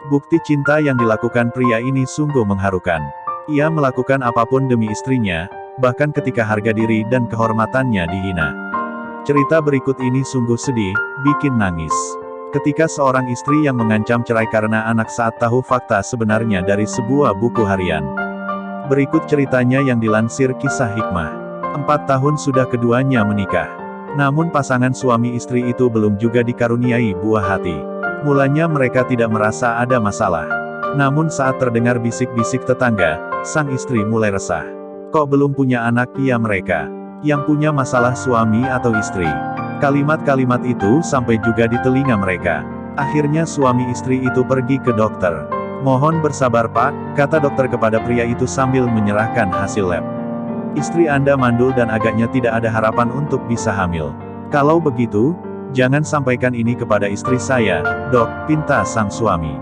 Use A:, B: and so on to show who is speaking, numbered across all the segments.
A: Bukti cinta yang dilakukan pria ini sungguh mengharukan. Ia melakukan apapun demi istrinya, bahkan ketika harga diri dan kehormatannya dihina. Cerita berikut ini sungguh sedih, bikin nangis. Ketika seorang istri yang mengancam cerai karena anak saat tahu fakta sebenarnya dari sebuah buku harian. Berikut ceritanya yang dilansir Kisah Hikmah. 4 tahun sudah keduanya menikah. Namun pasangan suami istri itu belum juga dikaruniai buah hati. Mulanya mereka tidak merasa ada masalah. Namun saat terdengar bisik-bisik tetangga, sang istri mulai resah. Kok belum punya anak ya mereka? Yang punya masalah suami atau istri? Kalimat-kalimat itu sampai juga di telinga mereka. Akhirnya suami istri itu pergi ke dokter. Mohon bersabar Pak, kata dokter kepada pria itu sambil menyerahkan hasil lab. Istri Anda mandul dan agaknya tidak ada harapan untuk bisa hamil. Kalau begitu, jangan sampaikan ini kepada istri saya, dok, pinta sang suami.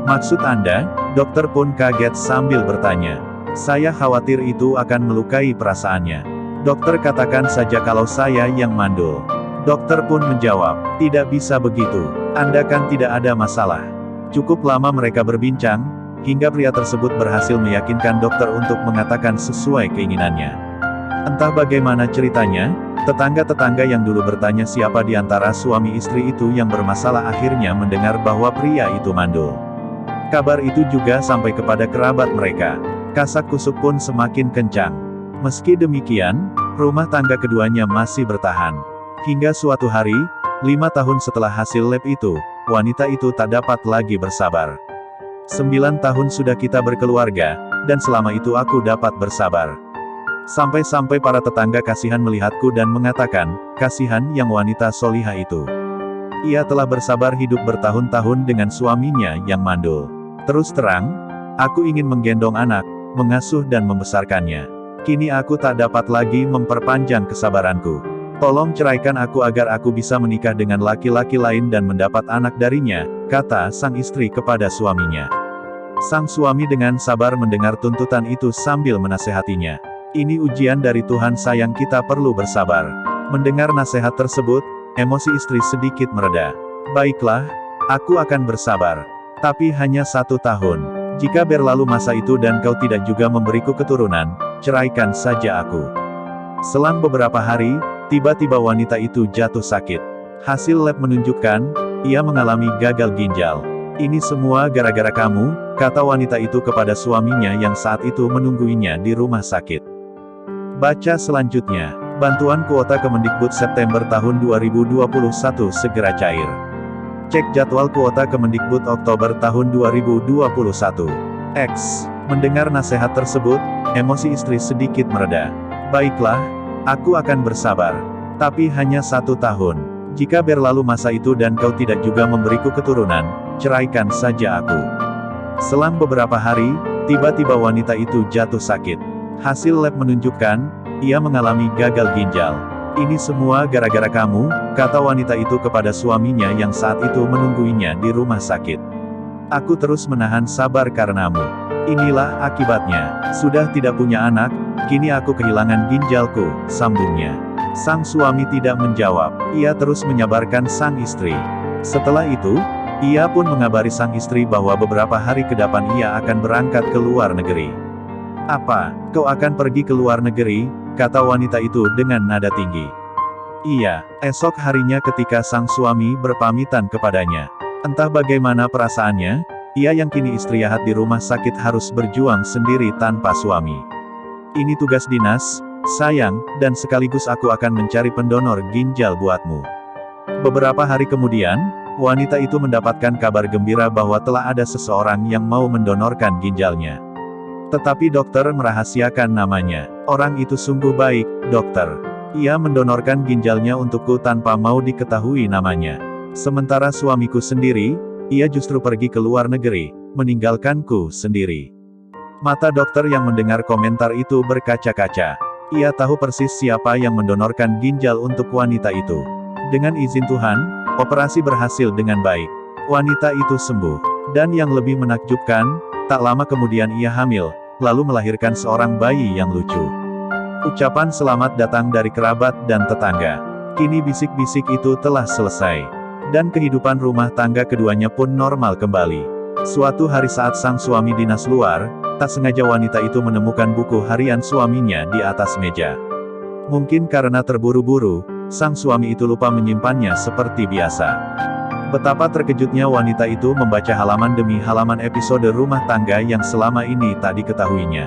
A: Maksud Anda? Dokter pun kaget sambil bertanya. Saya khawatir itu akan melukai perasaannya. Dokter katakan saja kalau saya yang mandul. Dokter pun menjawab, tidak bisa begitu. Anda kan tidak ada masalah. Cukup lama mereka berbincang, hingga pria tersebut berhasil meyakinkan dokter untuk mengatakan sesuai keinginannya. Entah bagaimana ceritanya, tetangga-tetangga yang dulu bertanya siapa di antara suami istri itu yang bermasalah akhirnya mendengar bahwa pria itu mandul. Kabar itu juga sampai kepada kerabat mereka. Kasak-kusuk pun semakin kencang. Meski demikian, rumah tangga keduanya masih bertahan. Hingga suatu hari, 5 tahun setelah hasil lab itu, wanita itu tak dapat lagi bersabar. 9 tahun sudah kita berkeluarga, dan selama itu aku dapat bersabar. Sampai-sampai para tetangga kasihan melihatku dan mengatakan, kasihan yang wanita solihah itu. Ia telah bersabar hidup bertahun-tahun dengan suaminya yang mandul. Terus terang, aku ingin menggendong anak, mengasuh dan membesarkannya. Kini aku tak dapat lagi memperpanjang kesabaranku. Tolong ceraikan aku agar aku bisa menikah dengan laki-laki lain dan mendapat anak darinya, kata sang istri kepada suaminya. Sang suami dengan sabar mendengar tuntutan itu sambil menasehatinya. Ini ujian dari Tuhan sayang kita perlu bersabar. Mendengar nasihat tersebut, emosi istri sedikit mereda. Baiklah, aku akan bersabar. Tapi hanya 1 tahun. Jika berlalu masa itu dan kau tidak juga memberiku keturunan, ceraikan saja aku. Selang beberapa hari, tiba-tiba wanita itu jatuh sakit. Hasil lab menunjukkan, ia mengalami gagal ginjal. Ini semua gara-gara kamu, kata wanita itu kepada suaminya yang saat itu menungguinya di rumah sakit. Baca selanjutnya, bantuan kuota Kemendikbud September tahun 2021 segera cair. Cek jadwal kuota Kemendikbud Oktober tahun 2021. X. Mendengar nasihat tersebut, emosi istri sedikit mereda. Baiklah, aku akan bersabar. Tapi hanya 1 tahun. Jika berlalu masa itu dan kau tidak juga memberiku keturunan, ceraikan saja aku. Selang beberapa hari, tiba-tiba wanita itu jatuh sakit. Hasil lab menunjukkan, ia mengalami gagal ginjal. Ini semua gara-gara kamu, kata wanita itu kepada suaminya yang saat itu menungguinya di rumah sakit. Aku terus menahan sabar karenamu. Inilah akibatnya. Sudah tidak punya anak, kini aku kehilangan ginjalku, sambungnya. Sang suami tidak menjawab, ia terus menyabarkan sang istri. Setelah itu, ia pun mengabari sang istri bahwa beberapa hari ke depan ia akan berangkat ke luar negeri. Apa, kau akan pergi ke luar negeri? Kata wanita itu dengan nada tinggi. Iya, esok harinya ketika sang suami berpamitan kepadanya. Entah bagaimana perasaannya, ia yang kini istirahat di rumah sakit harus berjuang sendiri tanpa suami. Ini tugas dinas, sayang, dan sekaligus aku akan mencari pendonor ginjal buatmu. Beberapa hari kemudian, wanita itu mendapatkan kabar gembira bahwa telah ada seseorang yang mau mendonorkan ginjalnya. Tetapi dokter merahasiakan namanya. Orang itu sungguh baik, dokter. Ia mendonorkan ginjalnya untukku tanpa mau diketahui namanya. Sementara suamiku sendiri, ia justru pergi ke luar negeri, meninggalkanku sendiri. Mata dokter yang mendengar komentar itu berkaca-kaca. Ia tahu persis siapa yang mendonorkan ginjal untuk wanita itu. Dengan izin Tuhan, operasi berhasil dengan baik. Wanita itu sembuh. Dan yang lebih menakjubkan, tak lama kemudian ia hamil, lalu melahirkan seorang bayi yang lucu. Ucapan selamat datang dari kerabat dan tetangga. Kini bisik-bisik itu telah selesai. Dan kehidupan rumah tangga keduanya pun normal kembali. Suatu hari saat sang suami dinas luar, tak sengaja wanita itu menemukan buku harian suaminya di atas meja. Mungkin karena terburu-buru, sang suami itu lupa menyimpannya seperti biasa. Betapa terkejutnya wanita itu membaca halaman demi halaman episode rumah tangga yang selama ini tak diketahuinya.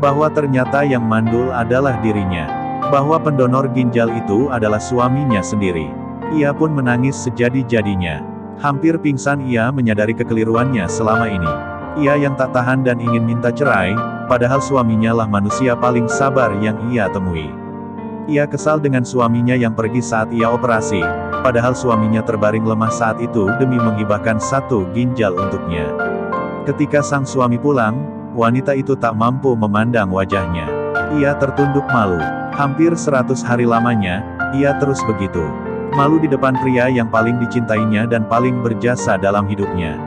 A: Bahwa ternyata yang mandul adalah dirinya. Bahwa pendonor ginjal itu adalah suaminya sendiri. Ia pun menangis sejadi-jadinya. Hampir pingsan ia menyadari kekeliruannya selama ini. Ia yang tak tahan dan ingin minta cerai, padahal suaminya lah manusia paling sabar yang ia temui. Ia kesal dengan suaminya yang pergi saat ia operasi, padahal suaminya terbaring lemah saat itu demi menghibahkan satu ginjal untuknya. Ketika sang suami pulang, wanita itu tak mampu memandang wajahnya. Ia tertunduk malu. Hampir 100 hari lamanya, ia terus begitu. Malu di depan pria yang paling dicintainya dan paling berjasa dalam hidupnya.